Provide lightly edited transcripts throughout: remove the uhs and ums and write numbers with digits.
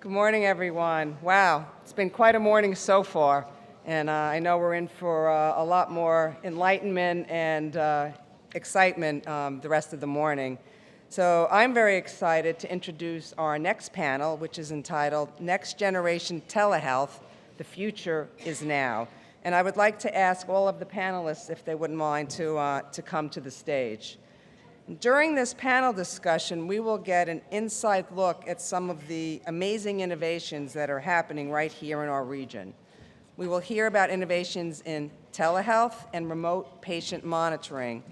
Good morning, everyone. Wow, it's been quite a morning so far, and I know we're in for a lot more enlightenment and excitement the rest of the morning. So I'm very excited to introduce our next panel, which is entitled Next Generation Telehealth, The Future is Now. And I would like to ask all of the panelists, if they wouldn't mind, to come to the stage. During this panel discussion, we will get an inside look at some of the amazing innovations that are happening right here in our region. We will hear about innovations in telehealth and remote patient monitoring,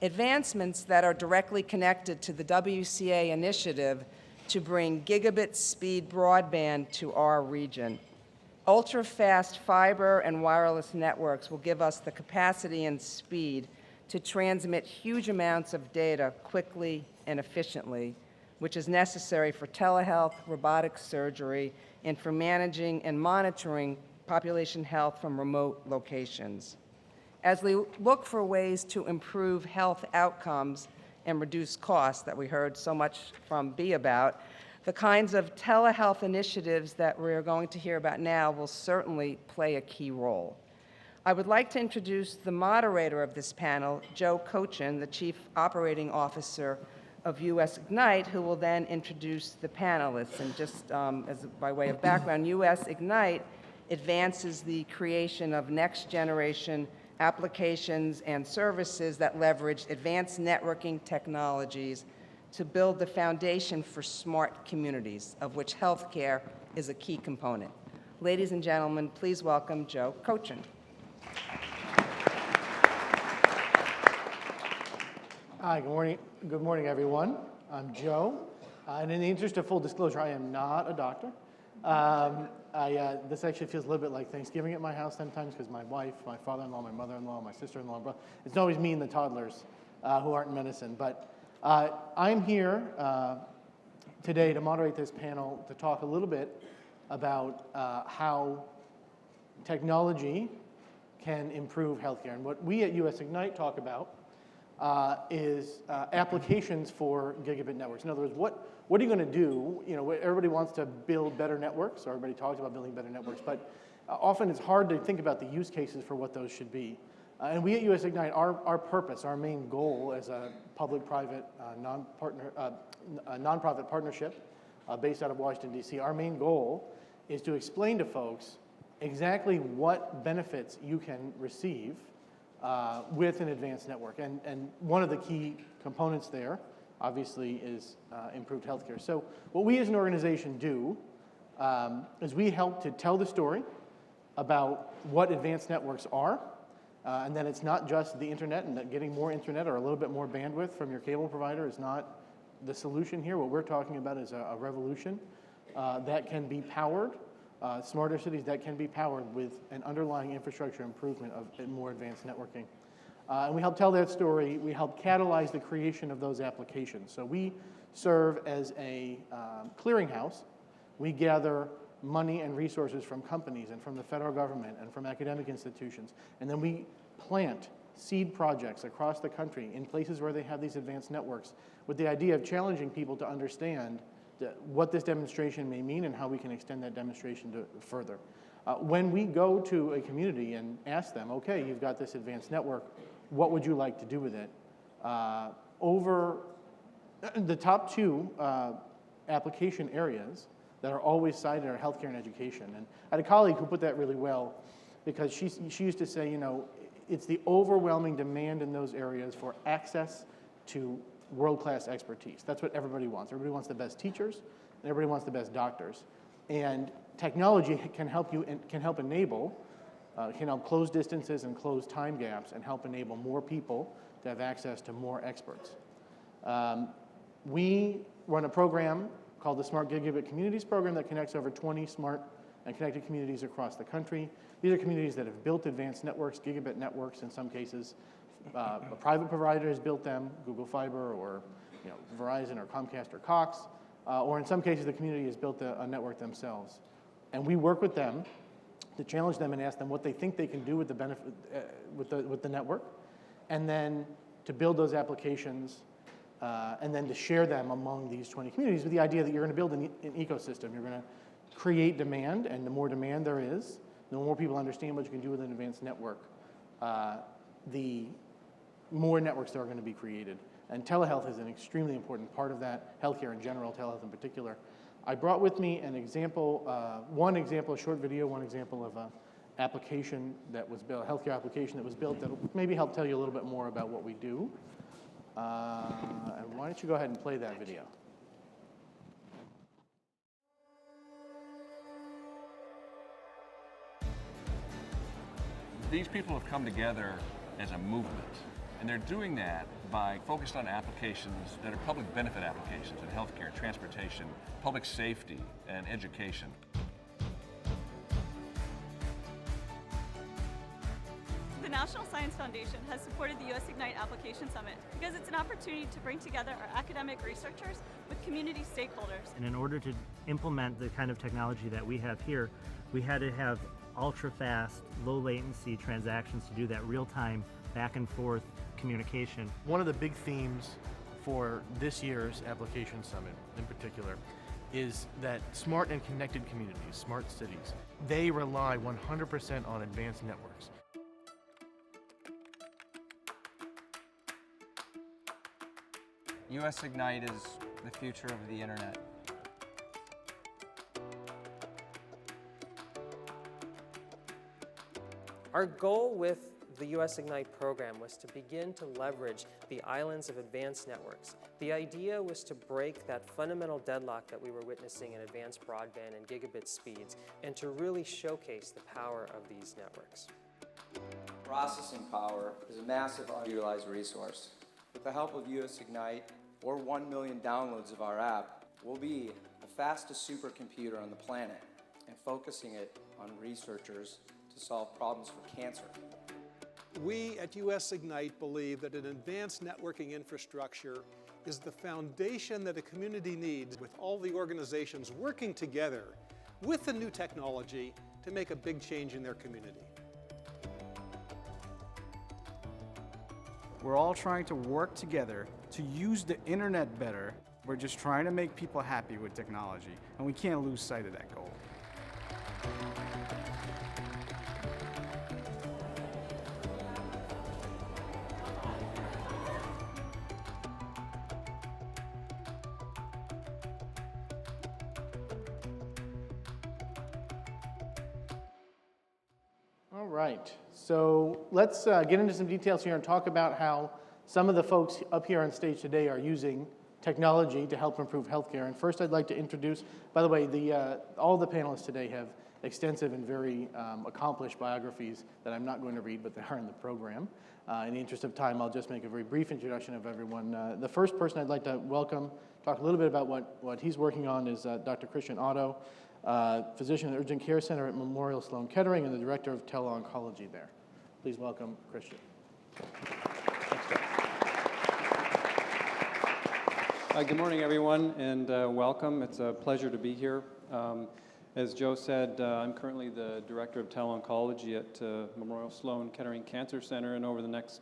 advancements that are directly connected to the WCA initiative to bring gigabit speed broadband to our region. Ultra-fast fiber and wireless networks will give us the capacity and speed to transmit huge amounts of data quickly and efficiently, which is necessary for telehealth, robotic surgery, and for managing and monitoring population health from remote locations. As we look for ways to improve health outcomes and reduce costs that we heard so much from Bea about, the kinds of telehealth initiatives that we're going to hear about now will certainly play a key role. I would like to introduce the moderator of this panel, Kochan, the Chief Operating Officer of US Ignite, who will then introduce the panelists. And just by way of background, US Ignite advances the creation of next-generation applications and services that leverage advanced networking technologies to build the foundation for smart communities, of which healthcare is a key component. Ladies and gentlemen, please welcome Kochan. Hi, good morning. Good morning, everyone. I'm Joe, and in the interest of full disclosure, I am not a doctor. This actually feels a little bit like Thanksgiving at my house sometimes because my wife, my father-in-law, my mother-in-law, my sister-in-law, brother, it's always me and the toddlers who aren't in medicine. But I'm here today to moderate this panel to talk a little bit about how technology can improve healthcare. And what we at US Ignite talk about is applications for gigabit networks. In other words, what are you going to do? You know, everybody wants to build better networks, or everybody talks about building better networks, but often it's hard to think about the use cases for what those should be. And we at US Ignite, our purpose, our main goal as a public-private nonprofit partnership based out of Washington, D.C., our main goal is to explain to folks exactly what benefits you can receive with an advanced network. And one of the key components there, obviously, is improved healthcare. So what we as an organization do is we help to tell the story about what advanced networks are, and then it's not just the internet, and that getting more internet or a little bit more bandwidth from your cable provider is not the solution here. What we're talking about is a revolution that can be powered, smarter cities that can be powered with an underlying infrastructure improvement of more advanced networking. And we help tell that story. We help catalyze the creation of those applications. So we serve as a clearinghouse. We gather money and resources from companies and from the federal government and from academic institutions. And then we plant seed projects across the country in places where they have these advanced networks with the idea of challenging people to understand what this demonstration may mean and how we can extend that demonstration to further. When we go to a community and ask them, okay, you've got this advanced network, what would you like to do with it? Over the top two application areas that are always cited are healthcare and education. And I had a colleague who put that really well because she used to say, you know, it's the overwhelming demand in those areas for access to world-class expertise. That's what everybody wants. Everybody wants the best teachers, and everybody wants the best doctors. And technology can help enable, can help close distances and close time gaps and help enable more people to have access to more experts. We run a program called the Smart Gigabit Communities Program that connects over 20 smart and connected communities across the country. These are communities that have built advanced networks, gigabit networks in some cases. A private provider has built them, Google Fiber or Verizon or Comcast or Cox, or in some cases the community has built a network themselves. And we work with them to challenge them and ask them what they think they can do with the benefit with the network, and then to build those applications, and then to share them among these 20 communities with the idea that you're going to build an ecosystem. You're going to create demand, and the more demand there is, the more people understand what you can do with an advanced network, the more networks there are going to be created. And telehealth is an extremely important part of that, healthcare in general, telehealth in particular. I brought with me an example, one example, a short video, one example of a application that was built, a healthcare application that was built that'll maybe help tell you a little bit more about what we do. And why don't you go ahead and play that video? These people have come together as a movement, and they're doing that by focused on applications that are public benefit applications in healthcare, transportation, public safety, and education. The National Science Foundation has supported the US Ignite Application Summit because it's an opportunity to bring together our academic researchers with community stakeholders. And in order to implement the kind of technology that we have here, we had to have ultra-fast, low-latency transactions to do that real-time, back-and-forth communication. One of the big themes for this year's Application Summit in particular is that smart and connected communities, smart cities, they rely 100% on advanced networks. US Ignite is the future of the internet. Our goal with the US Ignite program was to begin to leverage the islands of advanced networks. The idea was to break that fundamental deadlock that we were witnessing in advanced broadband and gigabit speeds and to really showcase the power of these networks. Processing power is a massive unutilized resource. With the help of US Ignite or 1 million downloads of our app, we'll be the fastest supercomputer on the planet and focusing it on researchers to solve problems for cancer. We at US Ignite believe that an advanced networking infrastructure is the foundation that a community needs, with all the organizations working together with the new technology to make a big change in their community. We're all trying to work together to use the internet better. We're just trying to make people happy with technology, and we can't lose sight of that goal. All right, so let's get into some details here and talk about how some of the folks up here on stage today are using technology to help improve healthcare. And first I'd like to introduce, by the way, all the panelists today have extensive and very accomplished biographies that I'm not going to read, but they are in the program. In the interest of time, I'll just make a very brief introduction of everyone. The first person I'd like to welcome, talk a little bit about what he's working on, is Dr. Otto, physician at the Urgent Care Center at Memorial Sloan Kettering and the director of tele-oncology there. Please welcome Christian. Good morning, everyone, and welcome. It's a pleasure to be here. As Joe said, I'm currently the director of tele-oncology at Memorial Sloan Kettering Cancer Center, and over the next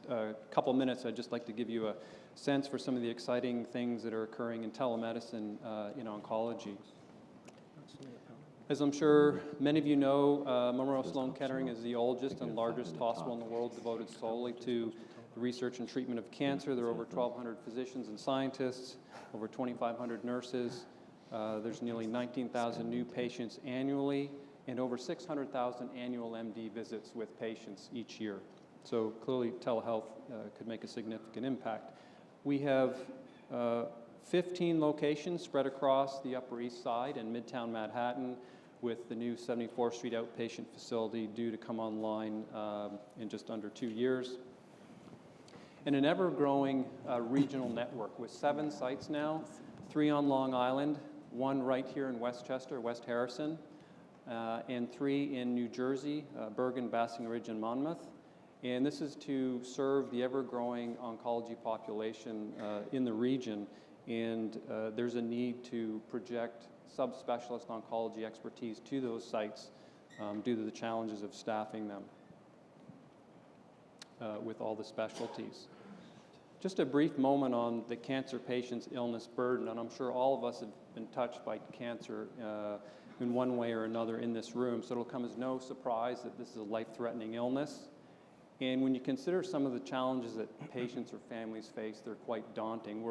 couple minutes, I'd just like to give you a sense for some of the exciting things that are occurring in telemedicine in oncology. As I'm sure many of you know, Memorial Sloan Kettering is the oldest and largest hospital in the world devoted solely to the research and treatment of cancer. There are over 1,200 physicians and scientists, over 2,500 nurses. There's nearly 19,000 new patients annually, and over 600,000 annual MD visits with patients each year. So clearly telehealth could make a significant impact. We have 15 locations spread across the Upper East Side and Midtown Manhattan, with the new 74th Street outpatient facility due to come online in just under 2 years. And an ever-growing regional network with 7 sites now, 3 on Long Island, 1 right here in Westchester, West Harrison, and 3 in New Jersey, Bergen, Basking Ridge, and Monmouth. And this is to serve the ever-growing oncology population in the region. And there's a need to project subspecialist oncology expertise to those sites due to the challenges of staffing them with all the specialties. Just a brief moment on the cancer patient's illness burden, and I'm sure all of us have been touched by cancer in one way or another in this room, so it'll come as no surprise that this is a life-threatening illness. And when you consider some of the challenges that patients or families face, they're quite daunting.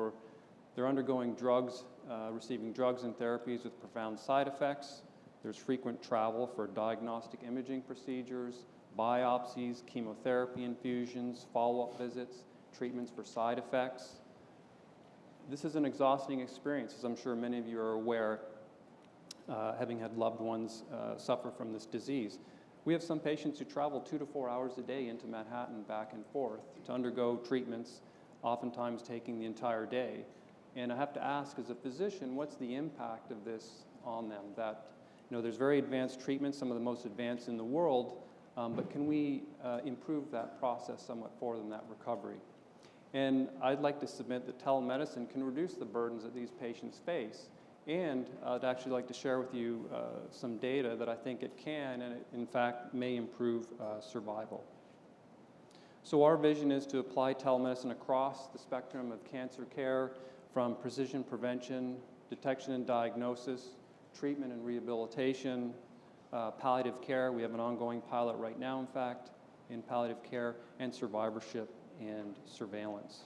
They're undergoing drugs, receiving drugs and therapies with profound side effects. There's frequent travel for diagnostic imaging procedures, biopsies, chemotherapy infusions, follow-up visits, treatments for side effects. This is an exhausting experience, as I'm sure many of you are aware, having had loved ones suffer from this disease. We have some patients who travel 2 to 4 hours a day into Manhattan back and forth to undergo treatments, oftentimes taking the entire day. And I have to ask, as a physician, what's the impact of this on them? That, there's very advanced treatments, some of the most advanced in the world, but can we improve that process somewhat for them, that recovery? And I'd like to submit that telemedicine can reduce the burdens that these patients face. And I'd actually like to share with you some data that I think it can, and it in fact may improve survival. So our vision is to apply telemedicine across the spectrum of cancer care, from precision prevention, detection and diagnosis, treatment and rehabilitation, palliative care. We have an ongoing pilot right now, in fact, in palliative care, and survivorship and surveillance.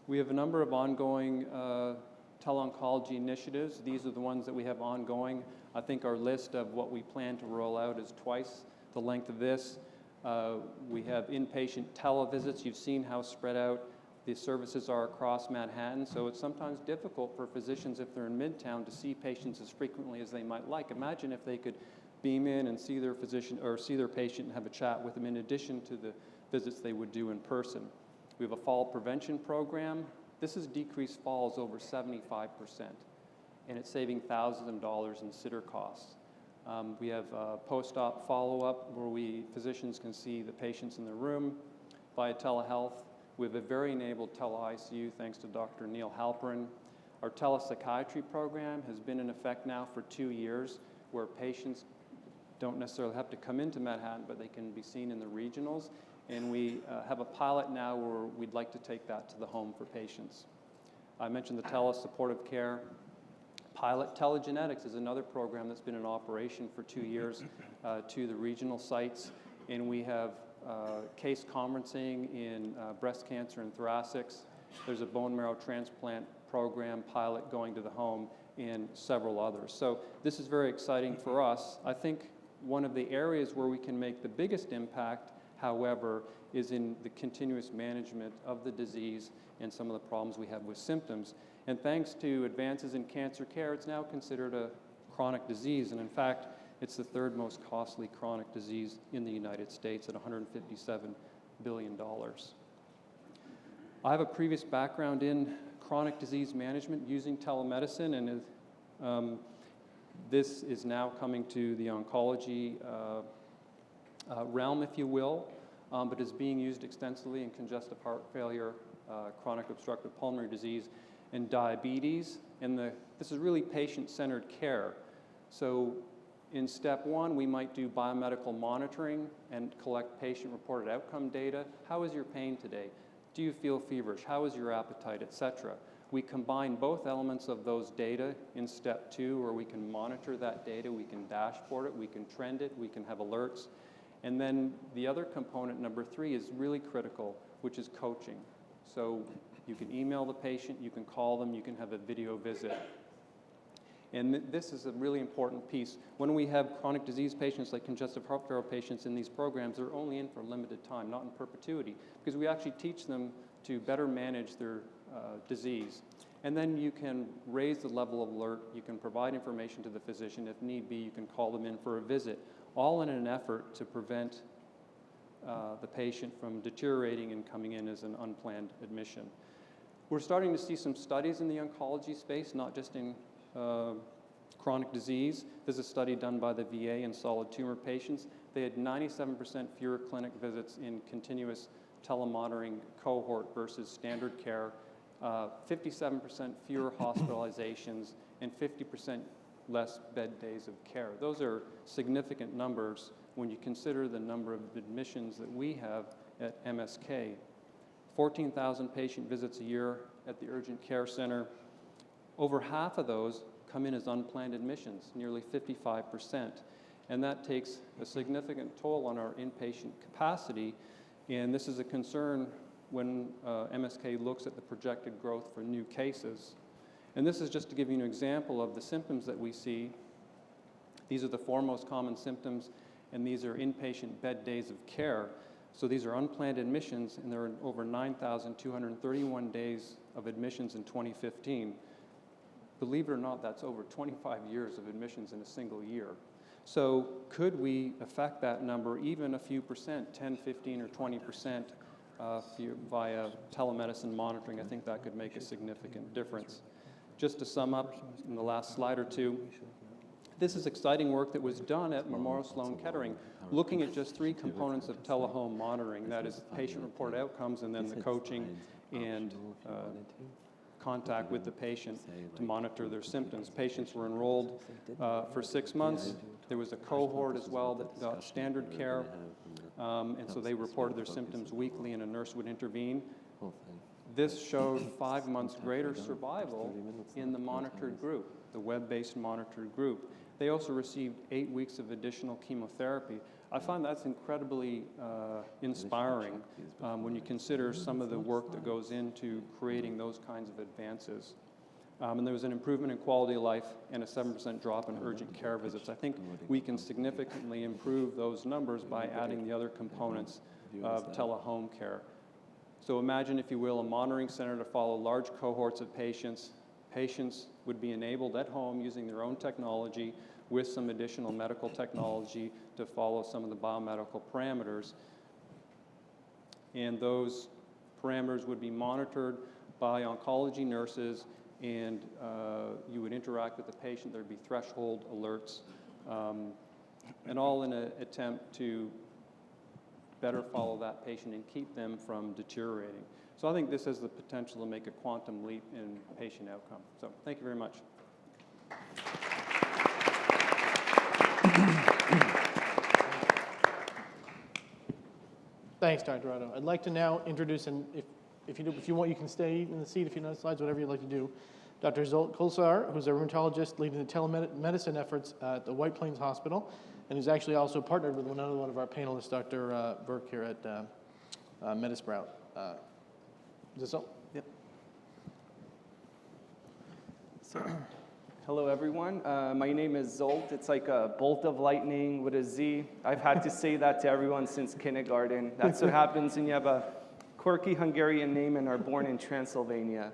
We have a number of ongoing tele-oncology initiatives. These are the ones that we have ongoing. I think our list of what we plan to roll out is twice the length of this. We have inpatient televisits. You've seen how spread out the services are across Manhattan, so it's sometimes difficult for physicians, if they're in Midtown, to see patients as frequently as they might like. Imagine if they could beam in and see their physician or see their patient and have a chat with them in addition to the visits they would do in person. We have a fall prevention program. This has decreased falls over 75%, and it's saving thousands of dollars in sitter costs. We have post-op follow-up where physicians can see the patients in the room via telehealth. We have a very enabled tele-ICU thanks to Dr. Neil Halperin. Our telepsychiatry program has been in effect now for 2 years, where patients don't necessarily have to come into Manhattan, but they can be seen in the regionals. And we have a pilot now where we'd like to take that to the home for patients. I mentioned the tele-supportive care pilot. Telegenetics is another program that's been in operation for 2 years to the regional sites. And we have case conferencing in breast cancer and thoracics. There's a bone marrow transplant program pilot going to the home and several others. So this is very exciting for us. I think one of the areas where we can make the biggest impact, however, is in the continuous management of the disease and some of the problems we have with symptoms. And thanks to advances in cancer care, it's now considered a chronic disease. And in fact, it's the third most costly chronic disease in the United States at $157 billion. I have a previous background in chronic disease management using telemedicine, and this is now coming to the oncology realm, if you will, but is being used extensively in congestive heart failure, chronic obstructive pulmonary disease, and diabetes. And this is really patient-centered care. So in step one, we might do biomedical monitoring and collect patient-reported outcome data. How is your pain today? Do you feel feverish? How is your appetite, etc.? We combine both elements of those data in step two, where we can monitor that data, we can dashboard it, we can trend it, we can have alerts. And then the other component, number three, is really critical, which is coaching. So you can email the patient, you can call them, you can have a video visit. And this is a really important piece. When we have chronic disease patients like congestive heart failure patients in these programs, they're only in for a limited time, not in perpetuity, because we actually teach them to better manage their disease. And then you can raise the level of alert, you can provide information to the physician. If need be, you can call them in for a visit, all in an effort to prevent the patient from deteriorating and coming in as an unplanned admission. We're starting to see some studies in the oncology space, not just in chronic disease. There's a study done by the VA in solid tumor patients. They had 97% fewer clinic visits in continuous telemonitoring cohort versus standard care, 57% fewer hospitalizations, and 50% less bed days of care. Those are significant numbers when you consider the number of admissions that we have at MSK. 14,000 patient visits a year at the urgent care center. Over half of those come in as unplanned admissions, nearly 55%. And that takes a significant toll on our inpatient capacity. And this is a concern when MSK looks at the projected growth for new cases. And this is just to give you an example of the symptoms that we see. These are the four most common symptoms, and these are inpatient bed days of care. So these are unplanned admissions, and there are over 9,231 days of admissions in 2015. Believe it or not, that's over 25 years of admissions in a single year. So could we affect that number even a few percent, 10, 15, or 20% via telemedicine monitoring? I think that could make a significant difference. Just to sum up in the last slide or two, this is exciting work that was done at Memorial Sloan Kettering, looking at just three components of telehome monitoring. That is patient-reported outcomes, and then the coaching and contact with the patient to monitor their symptoms. Patients were enrolled for 6 months. There was a cohort as well that got standard care, and so they reported their symptoms weekly, and a nurse would intervene. This showed 5 months greater survival in the monitored group, the web-based monitored group. They also received 8 weeks of additional chemotherapy. I find that's incredibly inspiring when you consider some of the work that goes into creating those kinds of advances. And there was an improvement in quality of life and a 7% drop in urgent care visits. I think we can significantly improve those numbers by adding the other components of telehome care. So imagine, if you will, a monitoring center to follow large cohorts of patients. Patients would be enabled at home using their own technology with some additional medical technology to follow some of the biomedical parameters. And those parameters would be monitored by oncology nurses, and you would interact with the patient. There'd be threshold alerts, and all in an attempt to better follow that patient and keep them from deteriorating. So I think this has the potential to make a quantum leap in patient outcome. So thank you very much. Thanks, Dr. Otto. I'd like to now introduce, and if you want, you can stay in the seat if you know the slides, whatever you'd like to do, Dr. Zsolt Kulcsar, who's a rheumatologist leading the telemedicine efforts at the White Plains Hospital, and who's actually also partnered with another one of our panelists, Dr. Virk, here at MediSprout. Zsolt? Yep. So, hello, everyone. My name is Zsolt. It's like a bolt of lightning with a Z. I've had to say that to everyone since kindergarten. That's what happens when you have a quirky Hungarian name and are born in Transylvania.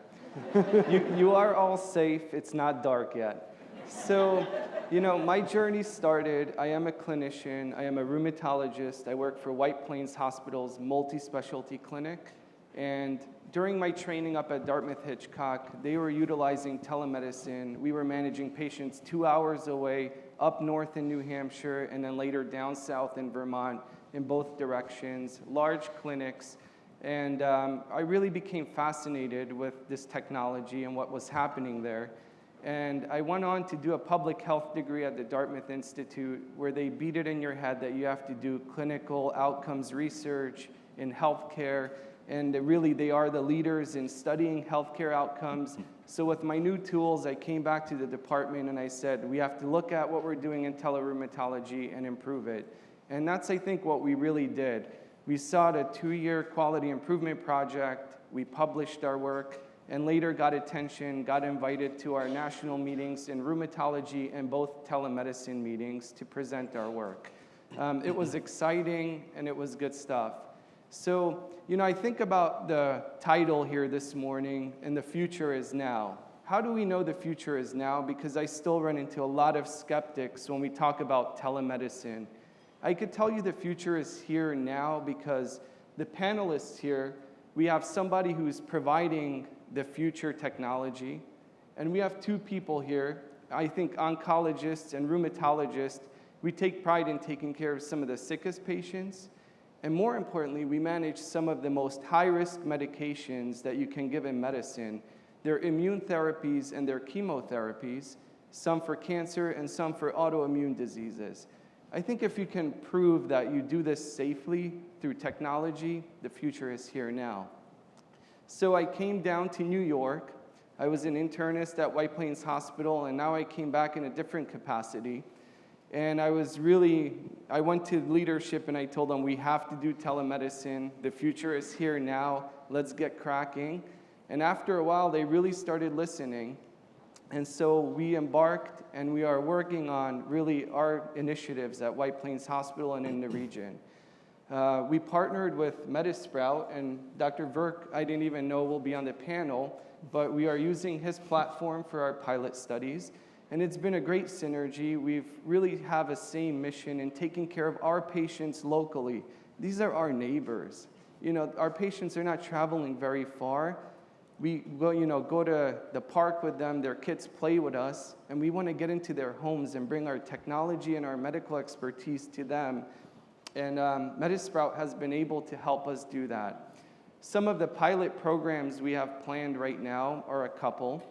You are all safe. It's not dark yet. So, my journey started. I am a clinician. I am a rheumatologist. I work for White Plains Hospital's multi-specialty clinic. And during my training up at Dartmouth-Hitchcock, they were utilizing telemedicine. We were managing patients 2 hours away, up north in New Hampshire, and then later down south in Vermont, in both directions, large clinics. And I really became fascinated with this technology and what was happening there. And I went on to do a public health degree at the Dartmouth Institute, where they beat it in your head that you have to do clinical outcomes research in healthcare. And really, they are the leaders in studying healthcare outcomes. So with my new tools, I came back to the department and I said, we have to look at what we're doing in telerheumatology and improve it. And that's, I think, what we really did. We sought a 2-year quality improvement project. We published our work, and later got attention, got invited to our national meetings in rheumatology and both telemedicine meetings to present our work. It was exciting, and it was good stuff. So, I think about the title here this morning, and the future is now. How do we know the future is now? Because I still run into a lot of skeptics when we talk about telemedicine. I could tell you the future is here now because the panelists here, we have somebody who's providing the future technology, and we have 2 people here. I think oncologists and rheumatologists, we take pride in taking care of some of the sickest patients, and more importantly, we manage some of the most high-risk medications that you can give in medicine. They're immune therapies and they're chemotherapies, some for cancer and some for autoimmune diseases. I think if you can prove that you do this safely through technology, the future is here now. So I came down to New York I was an internist at White Plains Hospital, and now I came back in a different capacity. And I went to leadership and I told them, we have to do telemedicine. The future is here now. Let's get cracking. And after a while, they really started listening. And so we embarked and we are working on really our initiatives at White Plains Hospital and in the region. We partnered with MediSprout, and Dr. Virk, I didn't even know will be on the panel, but we are using his platform for our pilot studies. And it's been a great synergy. We really have a same mission in taking care of our patients locally. These are our neighbors. You know, our patients are not traveling very far. We go to the park with them, their kids play with us, and we want to get into their homes and bring our technology and our medical expertise to them. And MediSprout has been able to help us do that. Some of the pilot programs we have planned right now are a couple.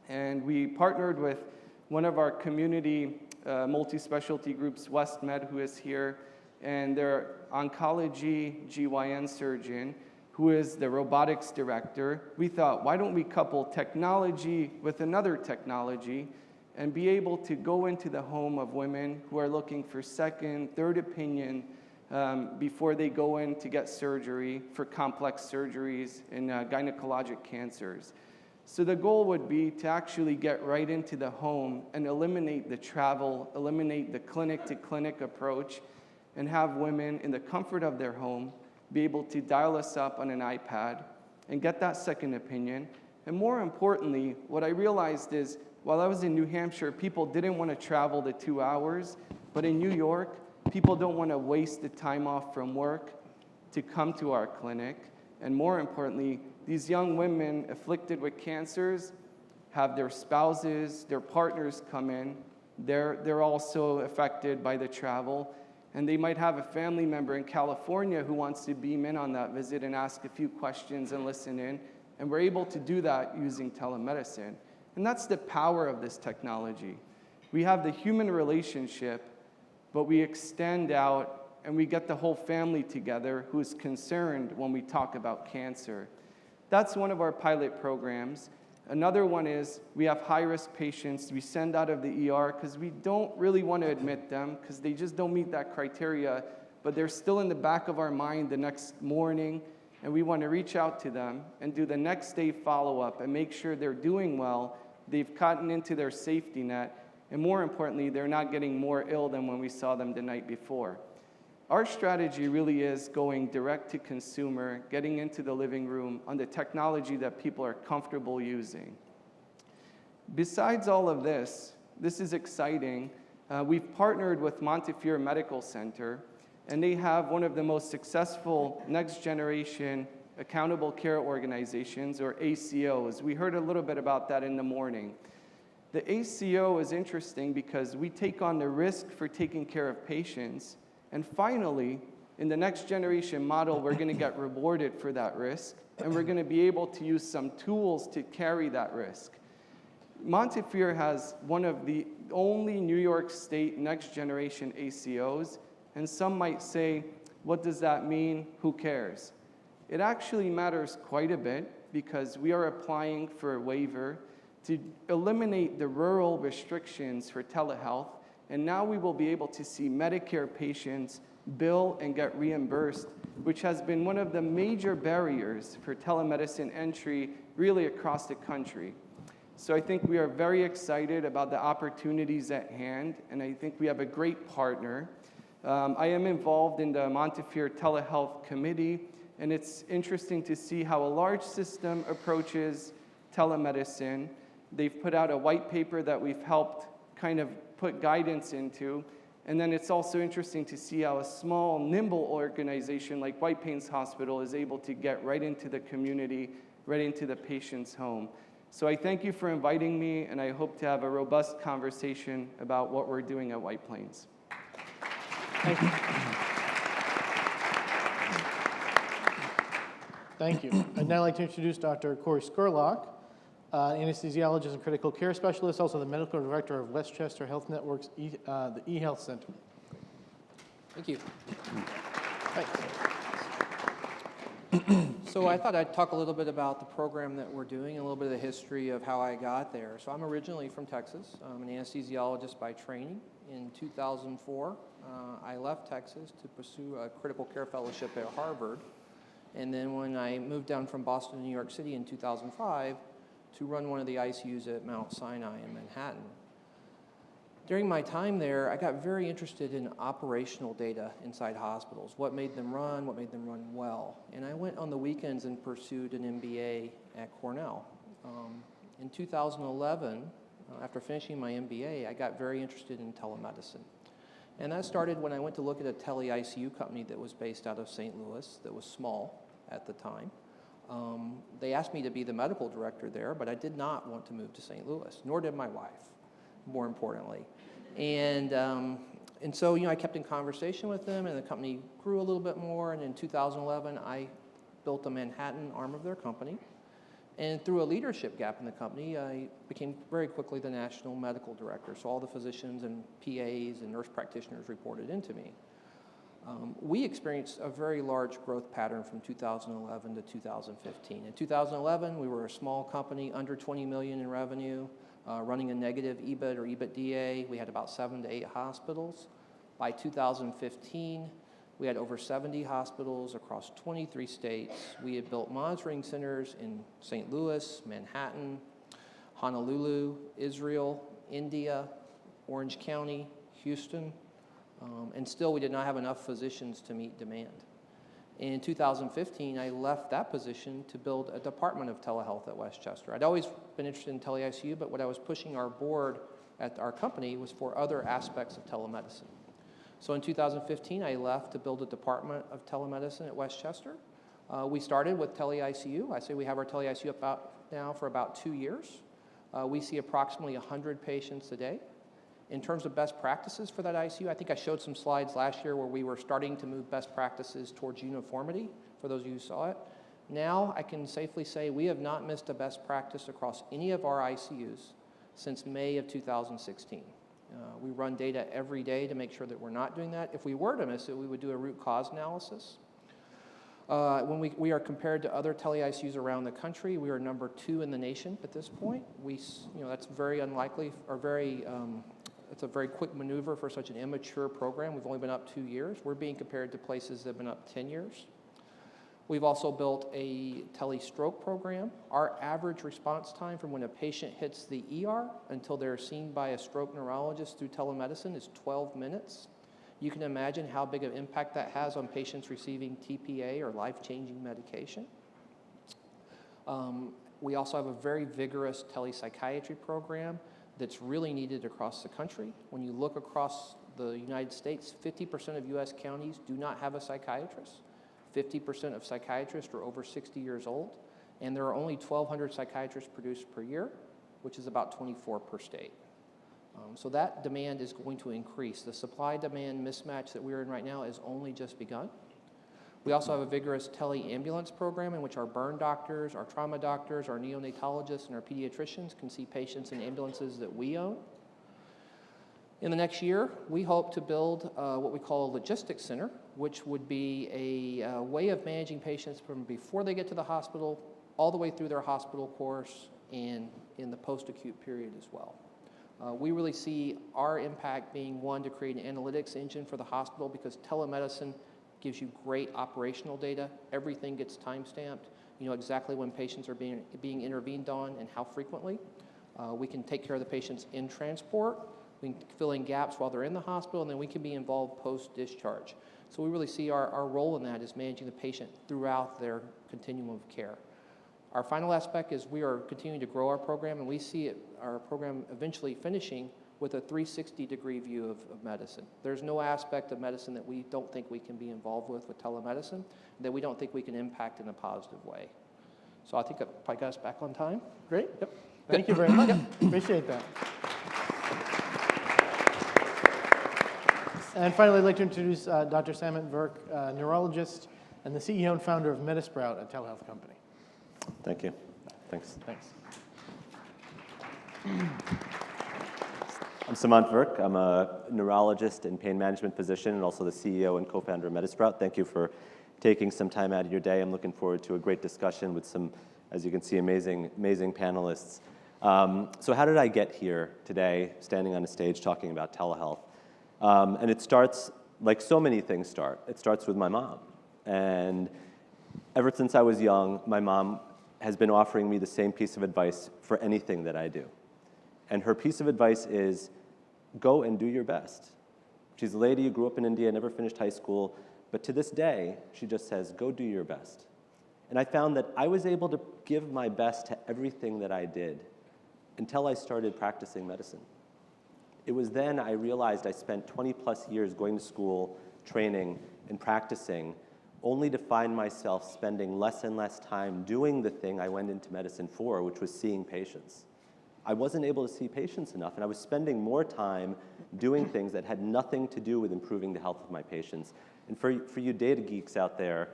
And we partnered with one of our community multi-specialty groups, WestMed, who is here, and their oncology GYN surgeon, who is the robotics director. We thought, why don't we couple technology with another technology and be able to go into the home of women who are looking for second, third opinion before they go in to get surgery for complex surgeries and gynecologic cancers. So the goal would be to actually get right into the home and eliminate the travel, eliminate the clinic-to-clinic approach, and have women in the comfort of their home be able to dial us up on an iPad and get that second opinion. And more importantly, what I realized is, while I was in New Hampshire, people didn't want to travel the 2 hours, but in New York, people don't want to waste the time off from work to come to our clinic. And more importantly, these young women afflicted with cancers have their spouses, their partners come in. They're also affected by the travel. And they might have a family member in California who wants to beam in on that visit and ask a few questions and listen in. And we're able to do that using telemedicine. And that's the power of this technology. We have the human relationship, but we extend out and we get the whole family together who is concerned when we talk about cancer. That's one of our pilot programs. Another one is we have high-risk patients we send out of the ER because we don't really want to admit them because they just don't meet that criteria, but they're still in the back of our mind the next morning, and we want to reach out to them and do the next day follow-up and make sure they're doing well, they've gotten into their safety net, and more importantly, they're not getting more ill than when we saw them the night before. Our strategy really is going direct to consumer, getting into the living room on the technology that people are comfortable using. Besides all of this is exciting. We've partnered with Montefiore Medical Center, and they have one of the most successful next generation accountable care organizations, or ACOs. We heard a little bit about that in the morning. The ACO is interesting because we take on the risk for taking care of patients. And finally, in the next generation model, we're going to get rewarded for that risk, and we're going to be able to use some tools to carry that risk. Montefiore has one of the only New York State next generation ACOs, and some might say, what does that mean? Who cares? It actually matters quite a bit because we are applying for a waiver to eliminate the rural restrictions for telehealth. And now we will be able to see Medicare patients bill and get reimbursed, which has been one of the major barriers for telemedicine entry really across the country. So I think we are very excited about the opportunities at hand, and I think we have a great partner. I am involved in the Montefiore Telehealth Committee, and it's interesting to see how a large system approaches telemedicine. They've put out a white paper that we've helped kind of put guidance into. And then it's also interesting to see how a small, nimble organization like White Plains Hospital is able to get right into the community, right into the patient's home. So I thank you for inviting me, and I hope to have a robust conversation about what we're doing at White Plains. Thank you. Thank you. I'd now like to introduce Dr. Corey Skurlock, anesthesiologist and critical care specialist, also the medical director of Westchester Health Network's the eHealth Center. Thank you. Thanks. So I thought I'd talk a little bit about the program that we're doing and a little bit of the history of how I got there. So I'm originally from Texas. I'm an anesthesiologist by training. In 2004, I left Texas to pursue a critical care fellowship at Harvard. And then when I moved down from Boston to New York City in 2005 to run one of the ICUs at Mount Sinai in Manhattan. During my time there, I got very interested in operational data inside hospitals, what made them run well. And I went on the weekends and pursued an MBA at Cornell. In 2011, after finishing my MBA, I got very interested in telemedicine. And that started when I went to look at a tele-ICU company that was based out of St. Louis, that was small at the time. They asked me to be the medical director there, but I did not want to move to St. Louis, nor did my wife, more importantly. And so, I kept in conversation with them, and the company grew a little bit more, and in 2011, I built a Manhattan arm of their company. And through a leadership gap in the company, I became very quickly the national medical director, so all the physicians and PAs and nurse practitioners reported into me. We experienced a very large growth pattern from 2011 to 2015. In 2011, we were a small company, under 20 million in revenue, running a negative EBIT or EBITDA. We had about 7 to 8 hospitals. By 2015, we had over 70 hospitals across 23 states. We had built monitoring centers in St. Louis, Manhattan, Honolulu, Israel, India, Orange County, Houston, and still we did not have enough physicians to meet demand. In 2015, I left that position to build a department of telehealth at Westchester. I'd always been interested in tele-ICU, but what I was pushing our board at our company was for other aspects of telemedicine. So in 2015, I left to build a department of telemedicine at Westchester. We started with tele-ICU. I say we have our tele-ICU about now for about 2 years. We see approximately 100 patients a day. In terms of best practices for that ICU, I think I showed some slides last year where we were starting to move best practices towards uniformity, for those of you who saw it. Now I can safely say we have not missed a best practice across any of our ICUs since May of 2016. We run data every day to make sure that we're not doing that. If we were to miss it, we would do a root cause analysis. When we are compared to other tele-ICUs around the country, we are number 2 in the nation at this point. That's very unlikely, or it's a very quick maneuver for such an immature program. We've only been up 2 years. We're being compared to places that have been up 10 years. We've also built a tele-stroke program. Our average response time from when a patient hits the ER until they're seen by a stroke neurologist through telemedicine is 12 minutes. You can imagine how big of impact that has on patients receiving TPA or life-changing medication. We also have a very vigorous telepsychiatry program that's really needed across the country. When you look across the United States, 50% of US counties do not have a psychiatrist. 50% of psychiatrists are over 60 years old, and there are only 1,200 psychiatrists produced per year, which is about 24 per state. So that demand is going to increase. The supply-demand mismatch that we're in right now has only just begun. We also have a vigorous tele-ambulance program in which our burn doctors, our trauma doctors, our neonatologists, and our pediatricians can see patients in ambulances that we own. In the next year, we hope to build what we call a logistics center, which would be a way of managing patients from before they get to the hospital all the way through their hospital course and in the post-acute period as well. We really see our impact being one to create an analytics engine for the hospital because telemedicine gives you great operational data. Everything gets time-stamped. You know exactly when patients are being intervened on and how frequently. We can take care of the patients in transport. We can fill in gaps while they're in the hospital, and then we can be involved post-discharge. So we really see our role in that is managing the patient throughout their continuum of care. Our final aspect is we are continuing to grow our program, and we see our program eventually finishing with a 360-degree view of medicine. There's no aspect of medicine that we don't think we can be involved with telemedicine, that we don't think we can impact in a positive way. So I think I probably got us back on time. Great. Yep. Thank you very much. Appreciate that. And finally, I'd like to introduce Dr. Samant Virk, neurologist and the CEO and founder of MediSprout, a telehealth company. Thank you. Thanks. Thanks. I'm Samant Virk. I'm a neurologist and pain management physician and also the CEO and co-founder of MediSprout. Thank you for taking some time out of your day. I'm looking forward to a great discussion with some, as you can see, amazing panelists. So how did I get here today, standing on a stage talking about telehealth? And it starts, like so many things start, it starts with my mom. And ever since I was young, my mom has been offering me the same piece of advice for anything that I do. And her piece of advice is, go and do your best. She's a lady who grew up in India, never finished high school, but to this day, she just says, go do your best. And I found that I was able to give my best to everything that I did until I started practicing medicine. It was then I realized I spent 20 plus years going to school, training, and practicing, only to find myself spending less and less time doing the thing I went into medicine for, which was seeing patients. I wasn't able to see patients enough, and I was spending more time doing things that had nothing to do with improving the health of my patients. And for you data geeks out there,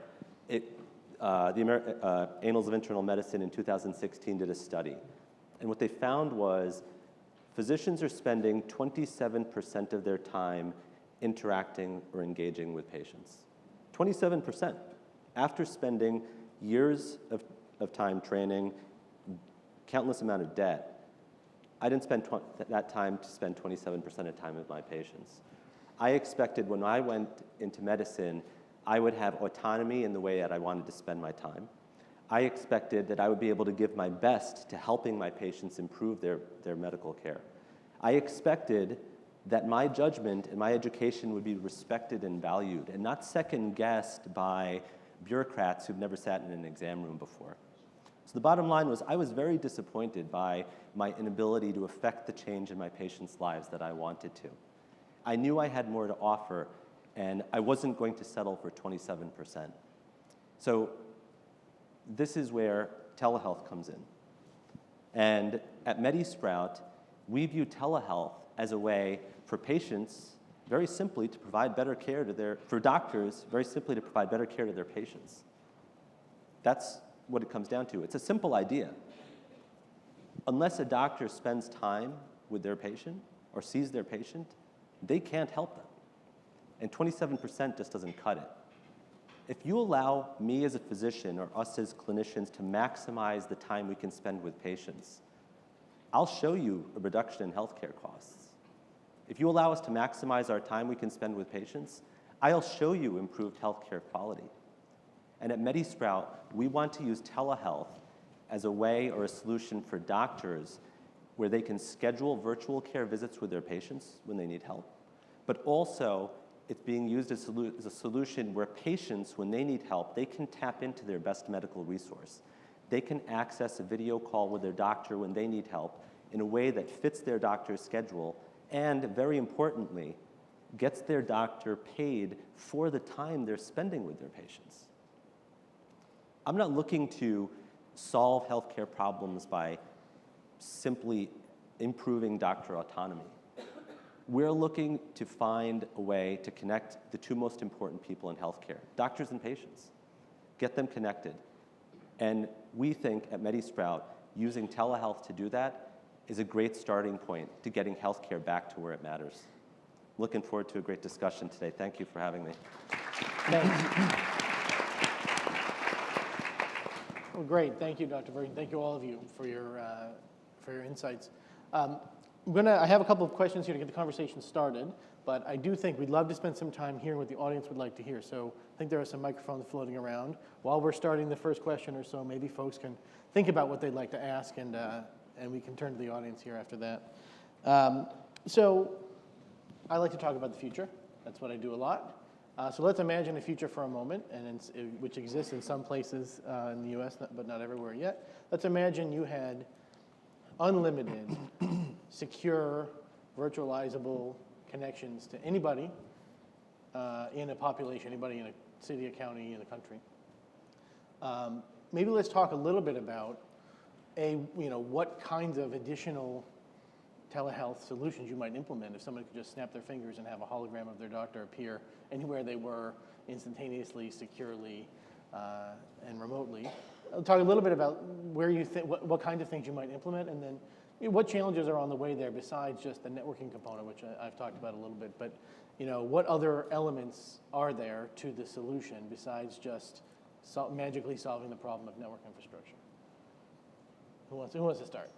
the Annals of Internal Medicine in 2016 did a study. And what they found was physicians are spending 27% of their time interacting or engaging with patients. 27%. After spending years of time training, countless amount of debt, I didn't spend that time to spend 27% of time with my patients. I expected when I went into medicine, I would have autonomy in the way that I wanted to spend my time. I expected that I would be able to give my best to helping my patients improve their medical care. I expected that my judgment and my education would be respected and valued and not second-guessed by bureaucrats who've never sat in an exam room before. So the bottom line was I was very disappointed by my inability to affect the change in my patients' lives that I wanted to. I knew I had more to offer, and I wasn't going to settle for 27%. So this is where telehealth comes in. And at MediSprout, we view telehealth as a way for patients, very simply, to provide better care to for doctors, very simply, to provide better care to their patients. That's what it comes down to. It's a simple idea. Unless a doctor spends time with their patient or sees their patient, they can't help them. And 27% just doesn't cut it. If you allow me as a physician or us as clinicians to maximize the time we can spend with patients, I'll show you a reduction in healthcare costs. If you allow us to maximize our time we can spend with patients, I'll show you improved healthcare quality. And at MediSprout, we want to use telehealth as a way or a solution for doctors where they can schedule virtual care visits with their patients when they need help, but also it's being used as a solution where patients, when they need help, they can tap into their best medical resource. They can access a video call with their doctor when they need help in a way that fits their doctor's schedule and, very importantly, gets their doctor paid for the time they're spending with their patients. I'm not looking to solve healthcare problems by simply improving doctor autonomy. We're looking to find a way to connect the two most important people in healthcare, doctors and patients, get them connected. And we think at MediSprout, using telehealth to do that is a great starting point to getting healthcare back to where it matters. Looking forward to a great discussion today. Thank you for having me. Thanks. Well, great. Thank you, Dr. Virk. Thank you, all of you, for your insights. I have a couple of questions here to get the conversation started, but I do think we'd love to spend some time hearing what the audience would like to hear. So I think there are some microphones floating around. While we're starting the first question or so, maybe folks can think about what they'd like to ask, and we can turn to the audience here after that. So I like to talk about the future. That's what I do a lot. So let's imagine a future for a moment, which exists in some places in the U.S., but not everywhere yet. Let's imagine you had unlimited, secure, virtualizable connections to anybody in a population, anybody in a city, a county, in a country. Maybe let's talk a little bit about what kinds of additional telehealth solutions you might implement if someone could just snap their fingers and have a hologram of their doctor appear anywhere they were, instantaneously, securely, and remotely. I'll talk a little bit about where you think, what kind of things you might implement, and then What challenges are on the way there besides just the networking component, which I've talked about a little bit, but what other elements are there to the solution besides just magically solving the problem of network infrastructure? Who wants to start?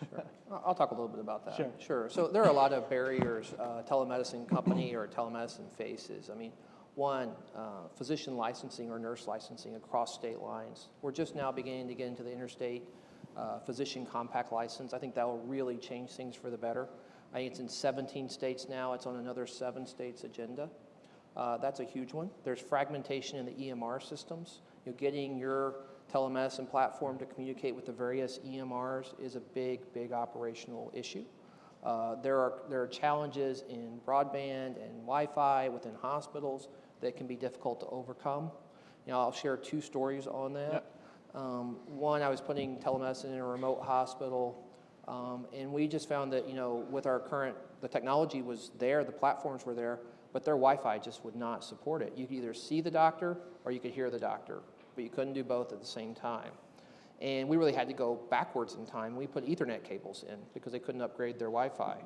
Sure. I'll talk a little bit about that. Sure. Sure. So there are a lot of barriers a telemedicine company or telemedicine faces. I mean, one, physician licensing or nurse licensing across state lines. We're just now beginning to get into the interstate physician compact license. I think that will really change things for the better. I think it's in 17 states now. It's on another 7 states' agenda. That's a huge one. There's fragmentation in the EMR systems. Getting your telemedicine platform to communicate with the various EMRs is a big, big operational issue. There are challenges in broadband and Wi-Fi within hospitals that can be difficult to overcome. I'll share 2 stories on that. Yep. One, I was putting telemedicine in a remote hospital, and we just found that, with our the technology was there, the platforms were there, but their Wi-Fi just would not support it. You could either see the doctor or you could hear the doctor, but you couldn't do both at the same time. And we really had to go backwards in time. We put Ethernet cables in because they couldn't upgrade their Wi-Fi.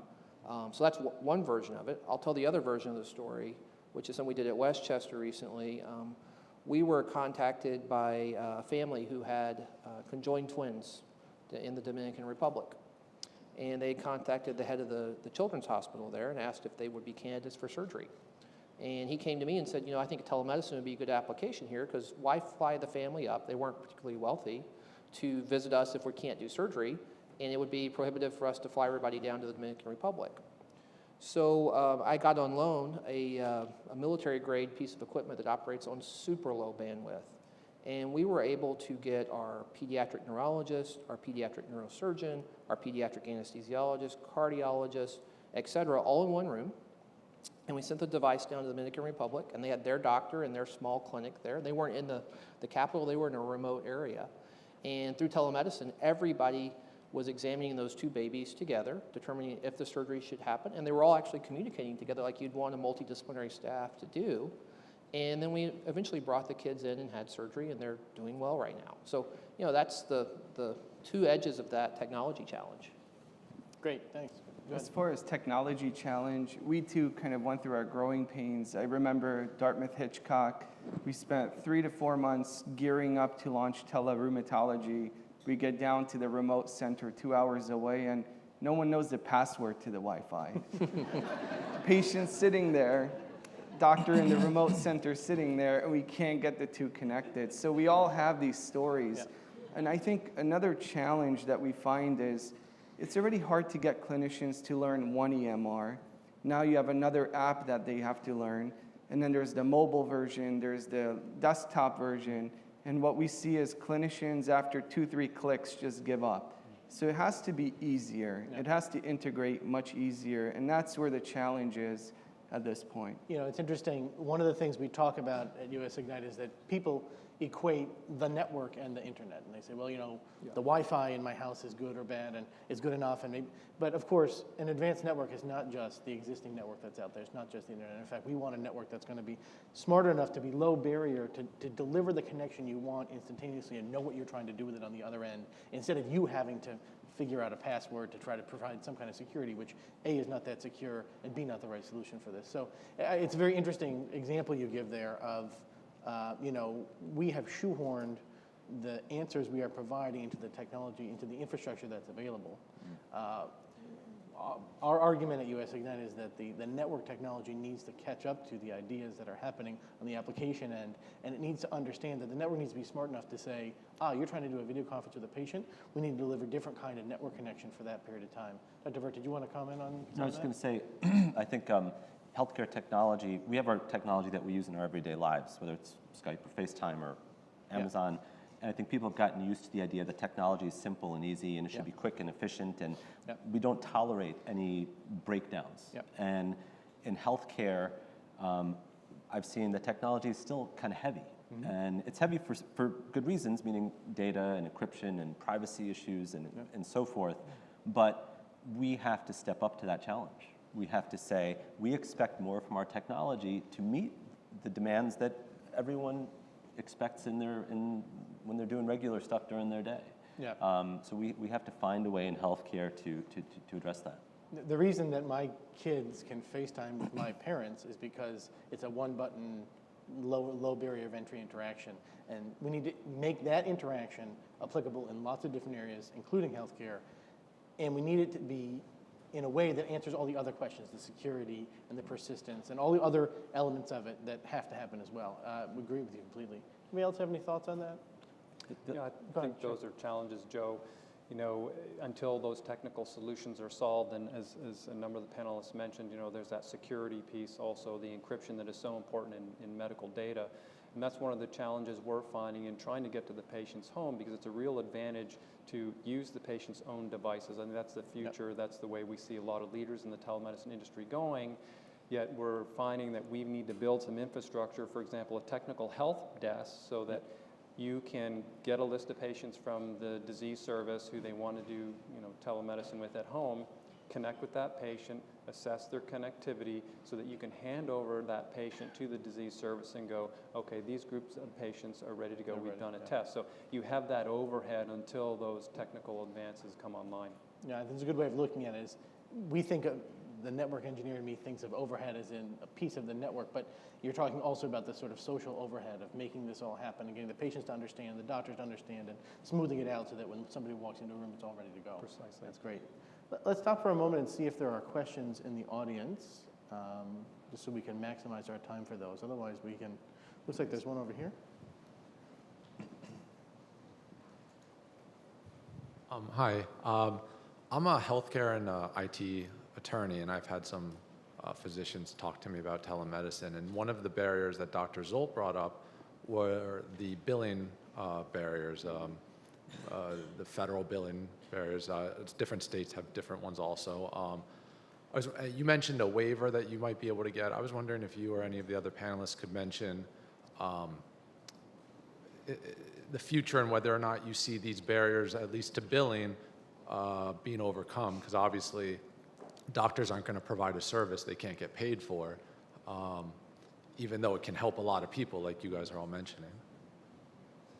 So that's one version of it. I'll tell the other version of the story, which is something we did at Westchester recently. We were contacted by a family who had conjoined twins in the Dominican Republic. And they contacted the head of the children's hospital there and asked if they would be candidates for surgery. And he came to me and said, I think telemedicine would be a good application here because why fly the family up? They weren't particularly wealthy to visit us if we can't do surgery, and it would be prohibitive for us to fly everybody down to the Dominican Republic. So I got on loan a military-grade piece of equipment that operates on super low bandwidth. And we were able to get our pediatric neurologist, our pediatric neurosurgeon, our pediatric anesthesiologist, cardiologist, et cetera, all in one room. And we sent the device down to the Dominican Republic, and they had their doctor in their small clinic there. They weren't in the capital, they were in a remote area. And through telemedicine, everybody was examining those 2 babies together, determining if the surgery should happen. And they were all actually communicating together like you'd want a multidisciplinary staff to do. And then we eventually brought the kids in and had surgery, and they're doing well right now. So, that's the 2 edges of that technology challenge. Great, thanks. As far as technology challenge, we too kind of went through our growing pains. I remember Dartmouth Hitchcock. We spent 3 to 4 months gearing up to launch telerheumatology. We get down to the remote center 2 hours away, and no one knows the password to the Wi-Fi. Patient sitting there, doctor in the remote center sitting there, and we can't get the 2 connected. So we all have these stories. Yeah. And I think another challenge that we find is it's already hard to get clinicians to learn one EMR. Now you have another app that they have to learn. And then there's the mobile version, there's the desktop version. And what we see is clinicians, after 2-3 clicks, just give up. So it has to be easier. Yeah. It has to integrate much easier. And that's where the challenge is at this point. It's interesting. One of the things we talk about at US Ignite is that people equate the network and the internet. And they say, well, the Wi-Fi in my house is good or bad and is good enough. But of course, an advanced network is not just the existing network that's out there. It's not just the internet. In fact, we want a network that's going to be smart enough to be low barrier to deliver the connection you want instantaneously and know what you're trying to do with it on the other end, instead of you having to figure out a password to try to provide some kind of security, which A, is not that secure, and B, not the right solution for this. So it's a very interesting example you give there of, we have shoehorned the answers we are providing into the technology, into the infrastructure that's available. Our argument at US Ignite is that the network technology needs to catch up to the ideas that are happening on the application end, and it needs to understand that the network needs to be smart enough to say, you're trying to do a video conference with a patient, we need to deliver different kind of network connection for that period of time. Dr. Virk, did you want to comment on No, I was just going to say, I think healthcare technology, we have our technology that we use in our everyday lives, whether it's Skype or FaceTime or Amazon. Yeah. And I think people have gotten used to the idea that technology is simple and easy and it should be quick and efficient, and we don't tolerate any breakdowns. And in healthcare, I've seen the technology is still kind of heavy. And it's heavy for good reasons, meaning data and encryption and privacy issues and so forth. But we have to step up to that challenge. We have to say, we expect more from our technology to meet the demands that everyone expects when they're doing regular stuff during their day. Yeah. So we have to find a way in healthcare to address that. The reason that my kids can FaceTime with my parents is because it's a one-button, low barrier of entry interaction. And we need to make that interaction applicable in lots of different areas, including healthcare. And we need it to be in a way that answers all the other questions, the security and the persistence and all the other elements of it that have to happen as well. We agree with you completely. Anybody else have any thoughts on that? Yeah, I think those are challenges, Joe. You know, until those technical solutions are solved, and as a number of the panelists mentioned, you know, there's that security piece also, the encryption that is so important in medical data. And that's one of the challenges we're finding in trying to get to the patient's home, because it's a real advantage to use the patient's own devices. I mean, that's the future. Yep. That's the way we see a lot of leaders in the telemedicine industry going. Yet we're finding that we need to build some infrastructure, for example, a technical health desk, so that you can get a list of patients from the disease service who they want to do, you know, telemedicine with at home, connect with that patient, assess their connectivity, so that you can hand over that patient to the disease service and go, okay, these groups of patients are ready to go. We've done a test. So you have that overhead until those technical advances come online. Yeah, I think it's a good way of looking at it. Is we think of the network engineer in me thinks of overhead as in a piece of the network, but you're talking also about the sort of social overhead of making this all happen and getting the patients to understand, the doctors to understand, and smoothing it out so that when somebody walks into a room, it's all ready to go. Precisely. That's great. Let's stop for a moment and see if there are questions in the audience, just so we can maximize our time for those. Otherwise, we can, looks like there's one over here. Hi, I'm a healthcare and IT attorney, and I've had some physicians talk to me about telemedicine. And one of the barriers that Dr. Zsolt brought up were the billing barriers, the federal billing barriers. Different states have different ones also. You mentioned a waiver that you might be able to get. I was wondering if you or any of the other panelists could mention the future and whether or not you see these barriers, at least to billing, being overcome, because obviously doctors aren't going to provide a service they can't get paid for, even though it can help a lot of people, like you guys are all mentioning.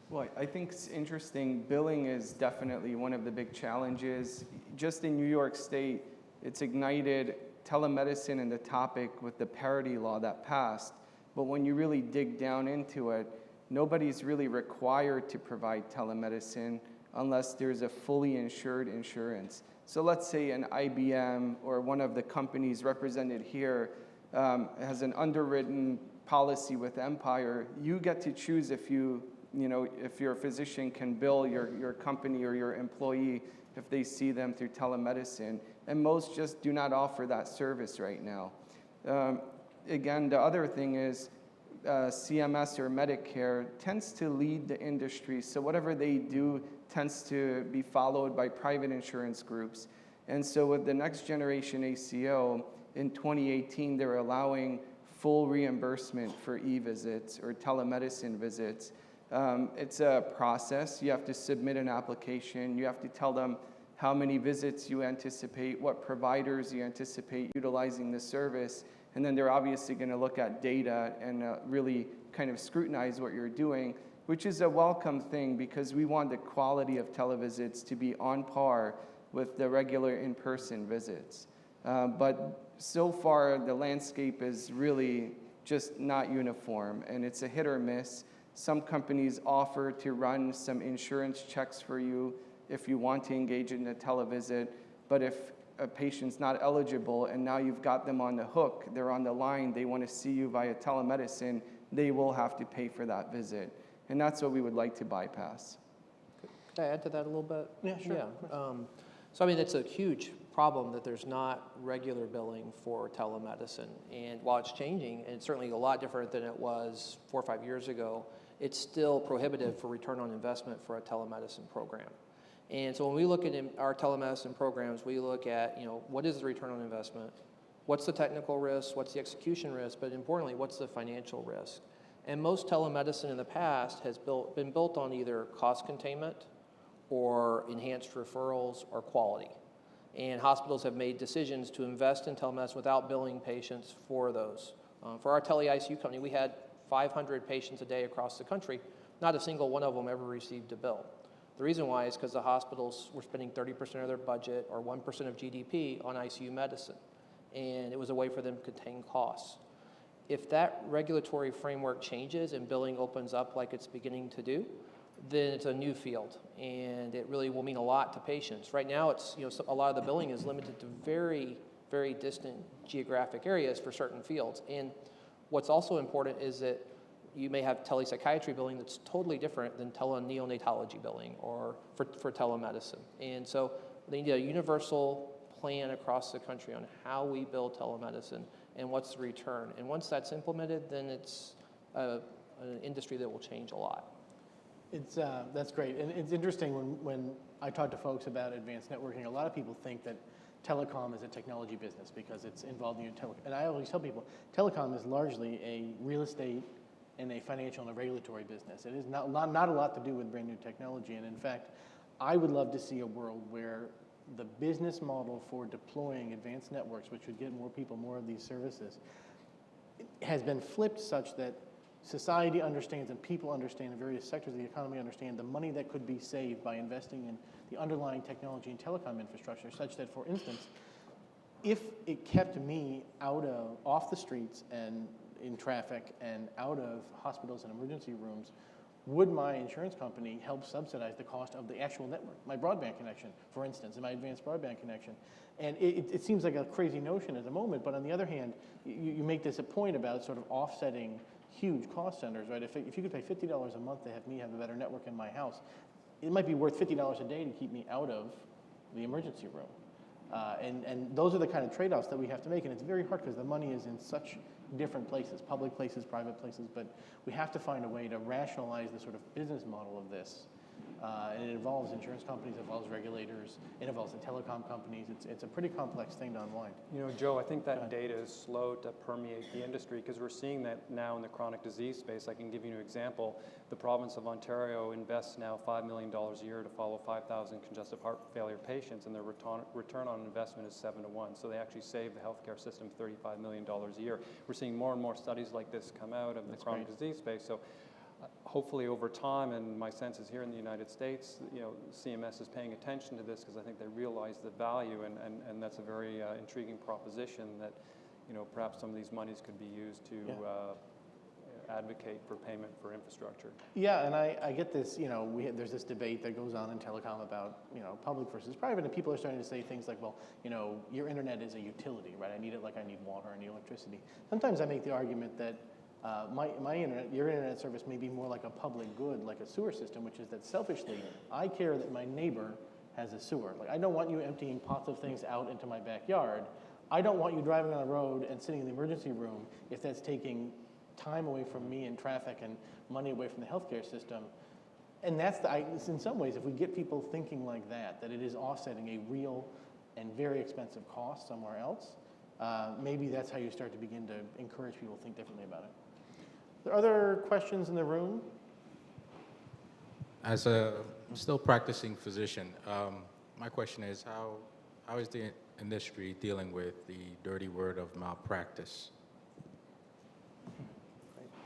Well, I think it's interesting. Billing is definitely one of the big challenges. Just in New York State, it's ignited telemedicine and the topic with the parity law that passed. But when you really dig down into it, nobody's really required to provide telemedicine unless there's a fully insured insurance. So let's say an IBM or one of the companies represented here has an underwritten policy with Empire. You get to choose if if your physician can bill your company or your employee if they see them through telemedicine. And most just do not offer that service right now. Again, the other thing is CMS or Medicare tends to lead the industry. So whatever they do tends to be followed by private insurance groups. And so with the next generation ACO, in 2018, they're allowing full reimbursement for e-visits or telemedicine visits. It's a process. You have to submit an application. You have to tell them how many visits you anticipate, what providers you anticipate utilizing the service. And then they're obviously going to look at data and really kind of scrutinize what you're doing, which is a welcome thing because we want the quality of televisits to be on par with the regular in-person visits. But so far, the landscape is really just not uniform, and it's a hit or miss. Some companies offer to run some insurance checks for you if you want to engage in a televisit, but if a patient's not eligible and now you've got them on the hook, they're on the line, they want to see you via telemedicine, they will have to pay for that visit. And that's what we would like to bypass. Could I add to that a little bit? Yeah, sure. Yeah. So I mean, it's a huge problem that there's not regular billing for telemedicine. And while it's changing, and it's certainly a lot different than it was 4 or 5 years ago, it's still prohibitive for return on investment for a telemedicine program. And so when we look at our telemedicine programs, we look at, what is the return on investment? What's the technical risk? What's the execution risk? But importantly, what's the financial risk? And most telemedicine in the past has been built on either cost containment or enhanced referrals or quality. And hospitals have made decisions to invest in telemedicine without billing patients for those. For our tele-ICU company, we had 500 patients a day across the country. Not a single one of them ever received a bill. The reason why is because the hospitals were spending 30% of their budget or 1% of GDP on ICU medicine, and it was a way for them to contain costs. If that regulatory framework changes and billing opens up like it's beginning to do, then it's a new field, and it really will mean a lot to patients. Right now, it's, a lot of the billing is limited to very, very distant geographic areas for certain fields. And what's also important is that you may have telepsychiatry billing that's totally different than teleneonatology billing or for telemedicine. And so they need a universal plan across the country on how we bill telemedicine and what's the return. And once that's implemented, then it's an industry that will change a lot. That's great. And it's interesting when I talk to folks about advanced networking, a lot of people think that telecom is a technology business because it's involved in telecom. And I always tell people, telecom is largely a real estate and a financial and a regulatory business. It is not a lot to do with brand new technology. And in fact, I would love to see a world where the business model for deploying advanced networks, which would get more people more of these services, has been flipped such that society understands and people understand, and various sectors of the economy understand the money that could be saved by investing in the underlying technology and telecom infrastructure, such that, for instance, if it kept me off the streets and in traffic and out of hospitals and emergency rooms, would my insurance company help subsidize the cost of the actual network, my broadband connection, for instance, and my advanced broadband connection? And it seems like a crazy notion at the moment, but on the other hand, you make this a point about sort of offsetting huge cost centers, right? If you could pay $50 a month to have me have a better network in my house, it might be worth $50 a day to keep me out of the emergency room. And those are the kind of trade-offs that we have to make, and it's very hard because the money is in such different places, public places, private places, but we have to find a way to rationalize the sort of business model of this. And it involves insurance companies, it involves regulators, it involves the telecom companies. It's a pretty complex thing to unwind. Joe, I think that data is slow to permeate the industry because we're seeing that now in the chronic disease space. I can give you an example. The province of Ontario invests now $5 million a year to follow 5,000 congestive heart failure patients, and their return on investment is 7 to 1. So they actually save the healthcare system $35 million a year. We're seeing more and more studies like this come out of the chronic disease space. So hopefully over time, and my sense is here in the United States, CMS is paying attention to this because I think they realize the value, and that's a very intriguing proposition that, perhaps some of these monies could be used to advocate for payment for infrastructure. Yeah, and I get this, there's this debate that goes on in telecom about, public versus private, and people are starting to say things like, well, your internet is a utility, right? I need it like I need water, I need electricity. Sometimes I make the argument that my internet, your internet service may be more like a public good, like a sewer system, which is that selfishly, I care that my neighbor has a sewer. Like, I don't want you emptying pots of things out into my backyard. I don't want you driving on the road and sitting in the emergency room if that's taking time away from me in traffic and money away from the healthcare system. And that's in some ways, if we get people thinking like that it is offsetting a real and very expensive cost somewhere else, maybe that's how you start to begin to encourage people to think differently about it. Are there other questions in the room? As a still practicing physician, my question is how is the industry dealing with the dirty word of malpractice?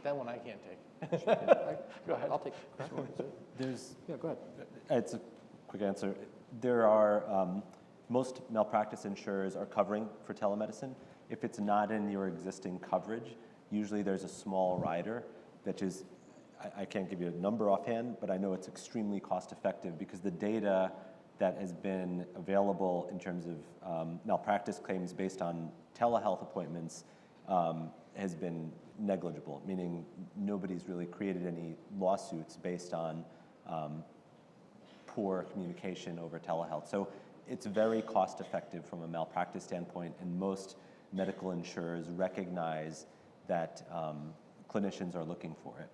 That one I can't take. Go ahead. I'll take it. Go ahead. It's a quick answer. There are, most malpractice insurers are covering for telemedicine. If it's not in your existing coverage, usually there's a small rider that is, I can't give you a number offhand, but I know it's extremely cost effective because the data that has been available in terms of malpractice claims based on telehealth appointments has been negligible, meaning nobody's really created any lawsuits based on poor communication over telehealth. So it's very cost effective from a malpractice standpoint, and most medical insurers recognize that clinicians are looking for it.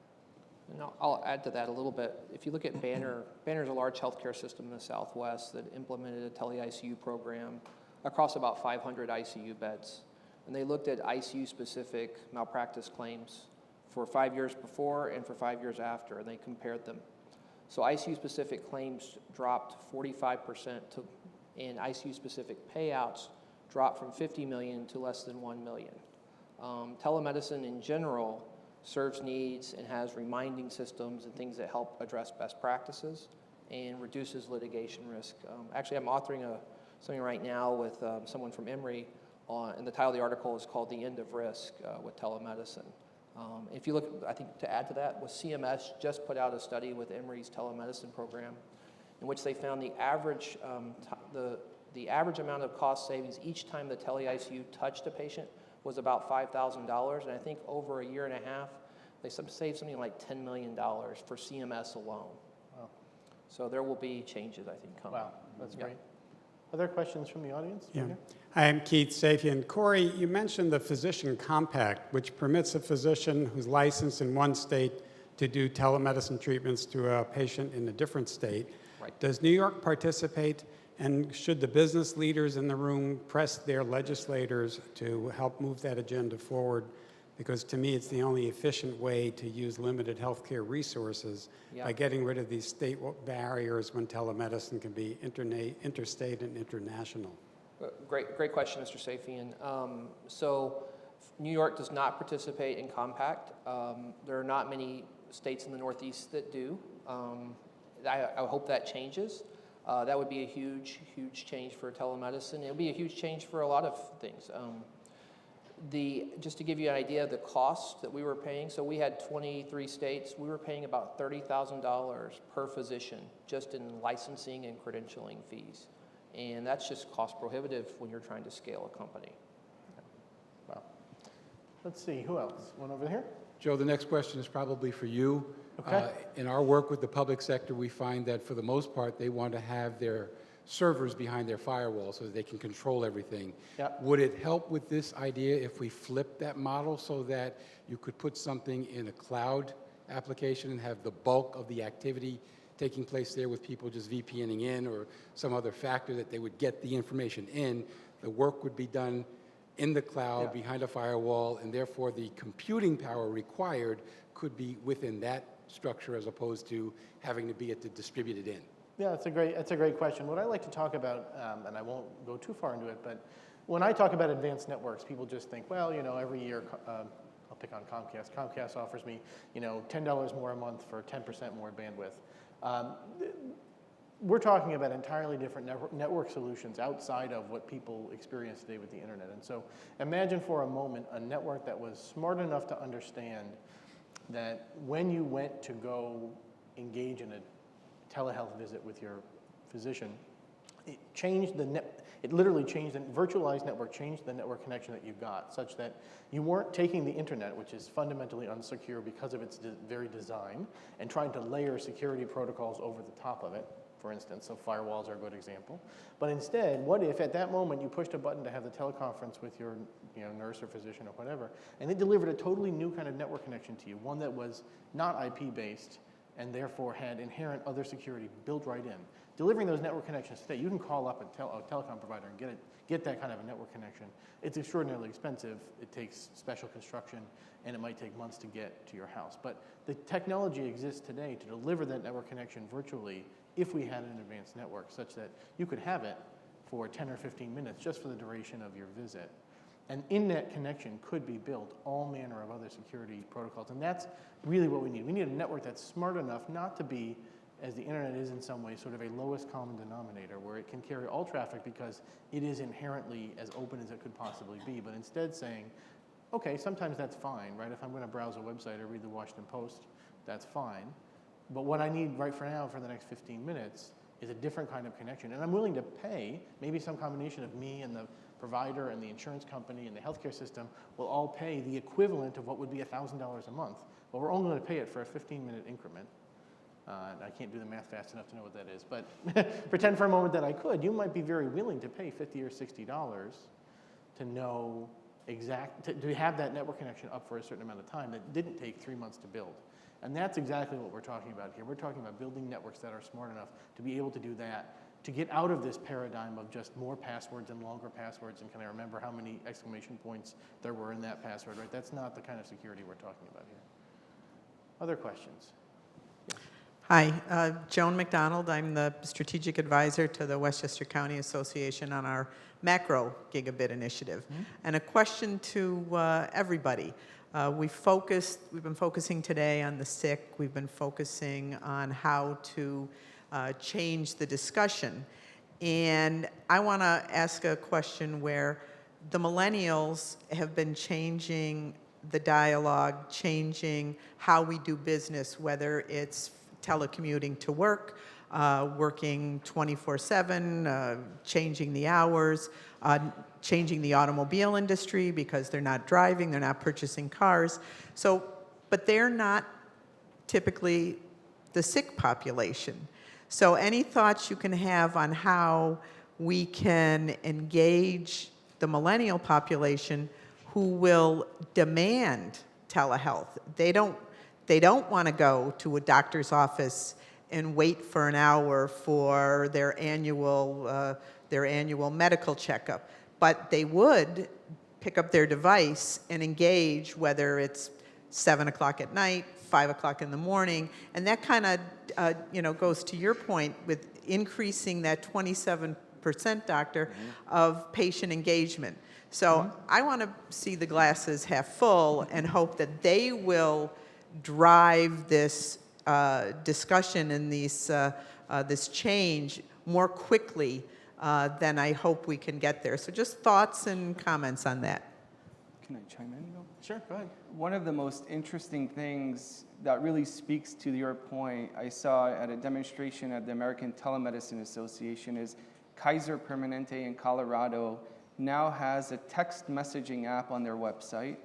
And I'll add to that a little bit. If you look at Banner, Banner's a large healthcare system in the Southwest that implemented a tele-ICU program across about 500 ICU beds. And they looked at ICU-specific malpractice claims for 5 years before and for 5 years after, and they compared them. So ICU-specific claims dropped 45%, and ICU-specific payouts dropped from 50 million to less than 1 million. Telemedicine in general serves needs and has reminding systems and things that help address best practices. and reduces litigation risk. Actually, I'm authoring something right now with someone from Emory, and the title of the article is called The End of Risk with Telemedicine. If you look, I think to add to that, was CMS just put out a study with Emory's telemedicine program in which they found the average amount of cost savings each time the tele-ICU touched a patient was about $5,000, and I think over a year and a half, they saved something like $10 million for CMS alone. Wow. So there will be changes, I think, coming. Wow, that's great. Other questions from the audience? Yeah. Hi, I'm Keith Safian. Corey, you mentioned the Physician Compact, which permits a physician who's licensed in one state to do telemedicine treatments to a patient in a different state. Right. Does New York participate, and should the business leaders in the room press their legislators to help move that agenda forward? Because to me, it's the only efficient way to use limited healthcare resources by getting rid of these state barriers when telemedicine can be interstate and international. Great question, Mr. Safian. So New York does not participate in Compact. There are not many states in the Northeast that do. I hope that changes. That would be a huge change for telemedicine. It would be a huge change for a lot of things. Just to give you an idea of the cost that we were paying, so we had 23 states. We were paying about $30,000 per physician just in licensing and credentialing fees. And that's just cost prohibitive when you're trying to scale a company. Wow. Let's see, who else? One over here? Joe, the next question is probably for you. Okay. In our work with the public sector, we find that for the most part, they want to have their servers behind their firewall so that they can control everything. Yep. Would it help with this idea if we flip that model so that you could put something in a cloud application and have the bulk of the activity taking place there with people just VPNing in or some other factor that they would get the information in? The work would be done in the cloud behind a firewall, and therefore the computing power required could be within that structure as opposed to having to be at the distributed in. Yeah, that's a great question. What I like to talk about, and I won't go too far into it, but when I talk about advanced networks, people just think, well, every year, I'll pick on Comcast. Comcast offers me, $10 more a month for 10% more bandwidth. We're talking about entirely different network solutions outside of what people experience today with the internet. And so imagine for a moment a network that was smart enough to understand that when you went to go engage in a telehealth visit with your physician, it literally changed the virtualized network, changed the network connection that you got, such that you weren't taking the internet, which is fundamentally unsecure because of its very design, and trying to layer security protocols over the top of it, for instance. So firewalls are a good example. But instead, what if at that moment you pushed a button to have the teleconference with your nurse or physician or whatever, and it delivered a totally new kind of network connection to you, one that was not IP-based, and therefore had inherent other security built right in. Delivering those network connections today, you can call up a telecom provider and get that kind of a network connection. It's extraordinarily expensive. It takes special construction, and it might take months to get to your house. But the technology exists today to deliver that network connection virtually if we had an advanced network, such that you could have it for 10 or 15 minutes just for the duration of your visit. And in that connection could be built all manner of other security protocols. And that's really what we need. We need a network that's smart enough not to be, as the internet is in some ways, sort of a lowest common denominator where it can carry all traffic because it is inherently as open as it could possibly be, but instead saying, okay, sometimes that's fine, right? If I'm going to browse a website or read the Washington Post, that's fine. But what I need right for now for the next 15 minutes is a different kind of connection. And I'm willing to pay, maybe some combination of me and the provider and the insurance company and the healthcare system will all pay the equivalent of what would be $1,000 a month. But we're only going to pay it for a 15-minute increment. I can't do the math fast enough to know what that is, but pretend for a moment that I could. You might be very willing to pay $50 or $60 to know to have that network connection up for a certain amount of time that didn't take 3 months to build. And that's exactly what we're talking about here. We're talking about building networks that are smart enough to be able to do that, to get out of this paradigm of just more passwords and longer passwords and can I remember how many exclamation points there were in that password, right? That's not the kind of security we're talking about here. Other questions? Hi, Joan McDonald. I'm the strategic advisor to the Westchester County Association on our macro gigabit initiative. Mm-hmm. And a question to everybody. We've been focusing today on the sick. We've been focusing on how to change the discussion. And I want to ask a question where the millennials have been changing the dialogue, changing how we do business, whether it's telecommuting to work, working 24/7, changing the hours, changing the automobile industry because they're not driving, they're not purchasing cars. So, but they're not typically the sick population. So any thoughts you can have on how we can engage the millennial population who will demand telehealth? They don't want to go to a doctor's office and wait for an hour for their annual medical checkup, but they would pick up their device and engage, whether it's 7 o'clock at night, 5 o'clock in the morning, and that kind of goes to your point with increasing that 27%, doctor, of patient engagement. So I want to see the glasses half full and hope that they will drive this discussion and this change more quickly than I hope we can get there. So just thoughts and comments on that. Can I chime in, though? Sure, go ahead. One of the most interesting things that really speaks to your point I saw at a demonstration at the American Telemedicine Association is Kaiser Permanente in Colorado now has a text messaging app on their website,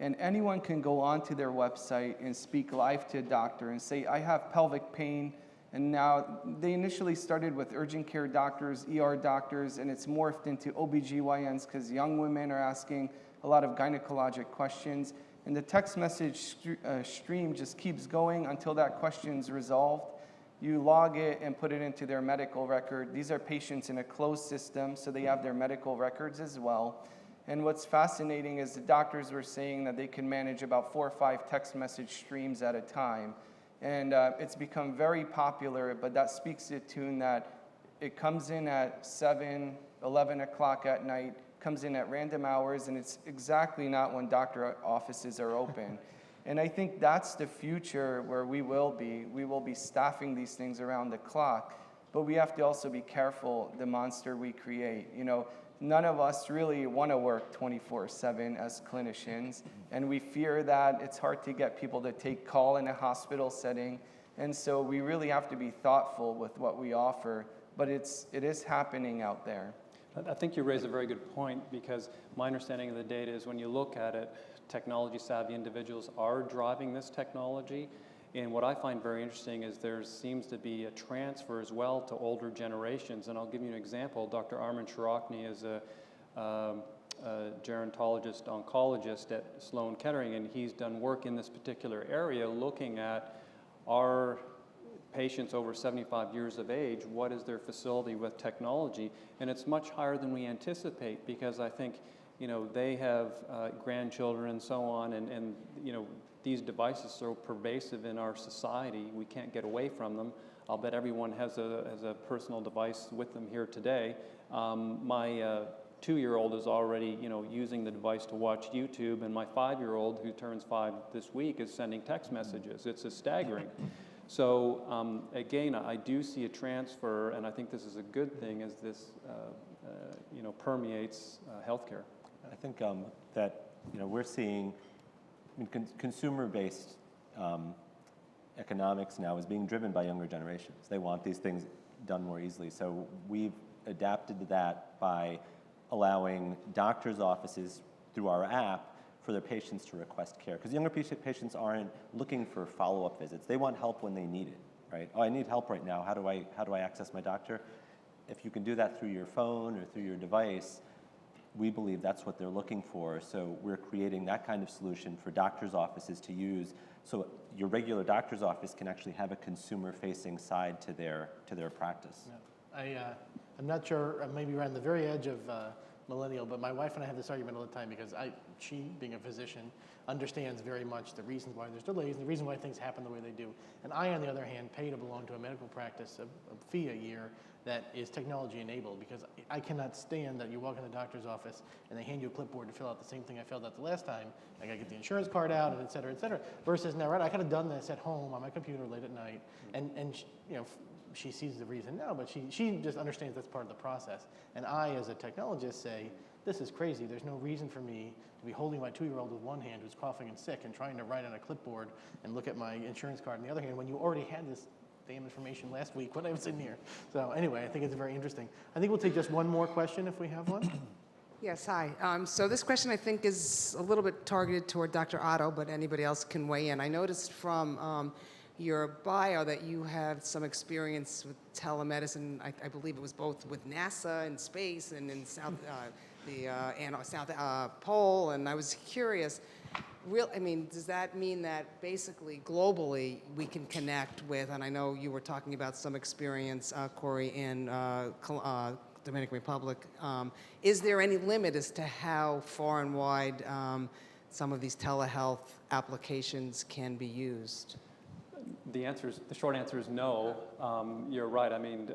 and anyone can go onto their website and speak live to a doctor and say, I have pelvic pain. And now they initially started with urgent care doctors, ER doctors, and it's morphed into OBGYNs because young women are asking a lot of gynecologic questions. And the text message stream just keeps going until that question's resolved. You log it and put it into their medical record. These are patients in a closed system, so they have their medical records as well. And what's fascinating is the doctors were saying that they can manage about 4 or 5 text message streams at a time. And it's become very popular, but that speaks to the tune that it comes in at 7, 11 o'clock at night, comes in at random hours, and it's exactly not when doctor offices are open. And I think that's the future where we will be. We will be staffing these things around the clock, but we have to also be careful the monster we create. You know, none of us really want to work 24/7 as clinicians, and we fear that it's hard to get people to take call in a hospital setting, and so we really have to be thoughtful with what we offer, but it is happening out there. I think you raise a very good point, because my understanding of the data is when you look at it, technology-savvy individuals are driving this technology. And what I find very interesting is there seems to be a transfer as well to older generations. And I'll give you an example. Dr. Armin Shirachny is a gerontologist, oncologist at Sloan Kettering, and he's done work in this particular area looking at our patients over 75 years of age, what is their facility with technology? And it's much higher than we anticipate, because I think, they have grandchildren and so on, and these devices are so pervasive in our society, we can't get away from them. I'll bet everyone has a personal device with them here today. My 2-year-old is already, using the device to watch YouTube, and my 5-year-old, who turns 5 this week, is sending text messages. It's staggering. So again, I do see a transfer, and I think this is a good thing as this, permeates healthcare. I think that we're seeing consumer-based economics now is being driven by younger generations. They want these things done more easily. So we've adapted to that by allowing doctors' offices through our app for their patients to request care. Because younger patients aren't looking for follow-up visits. They want help when they need it, right? Oh, I need help right now. How do I access my doctor? If you can do that through your phone or through your device, we believe that's what they're looking for. So we're creating that kind of solution for doctors' offices to use, so your regular doctor's office can actually have a consumer-facing side to their practice. Yeah. I'm not sure, maybe we're on the very edge of millennial, but my wife and I have this argument all the time, because she, being a physician, understands very much the reasons why there's delays and the reason why things happen the way they do. And I, on the other hand, pay to belong to a medical practice, a fee a year that is technology enabled, because I cannot stand that you walk in the doctor's office and they hand you a clipboard to fill out the same thing I filled out the last time. I gotta get the insurance card out, and et cetera, versus now, right, I could have done this at home on my computer late at night, and she sees the reason now, but she just understands that's part of the process. And I, as a technologist, say, this is crazy. There's no reason for me to be holding my 2-year-old with one hand who's coughing and sick and trying to write on a clipboard and look at my insurance card in the other hand when you already had this damn information last week when I was in here. So anyway, I think it's very interesting. I think we'll take just one more question if we have one. Yes, hi. So this question I think is a little bit targeted toward Dr. Otto, but anybody else can weigh in. I noticed from your bio that you have some experience with telemedicine. I believe it was both with NASA in space and in South Pole. And I was curious. Does that mean that basically globally we can connect with? And I know you were talking about some experience, Corey, in Dominican Republic. Is there any limit as to how far and wide some of these telehealth applications can be used? The short answer is no. You're right. I mean,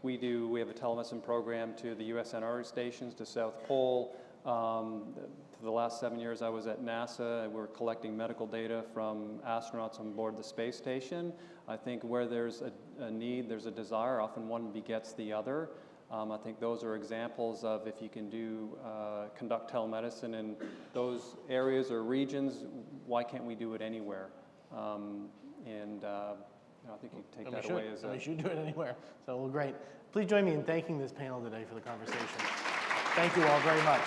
we have a telemedicine program to the USNR stations, to South Pole. For the last 7 years I was at NASA. We're collecting medical data from astronauts on board the space station. I think where there's a need, there's a desire, often one begets the other. I think those are examples of if you can conduct telemedicine in those areas or regions, why can't we do it anywhere? I think you take that away as we should do it anywhere. So, well, great. Please join me in thanking this panel today for the conversation. Thank you all very much.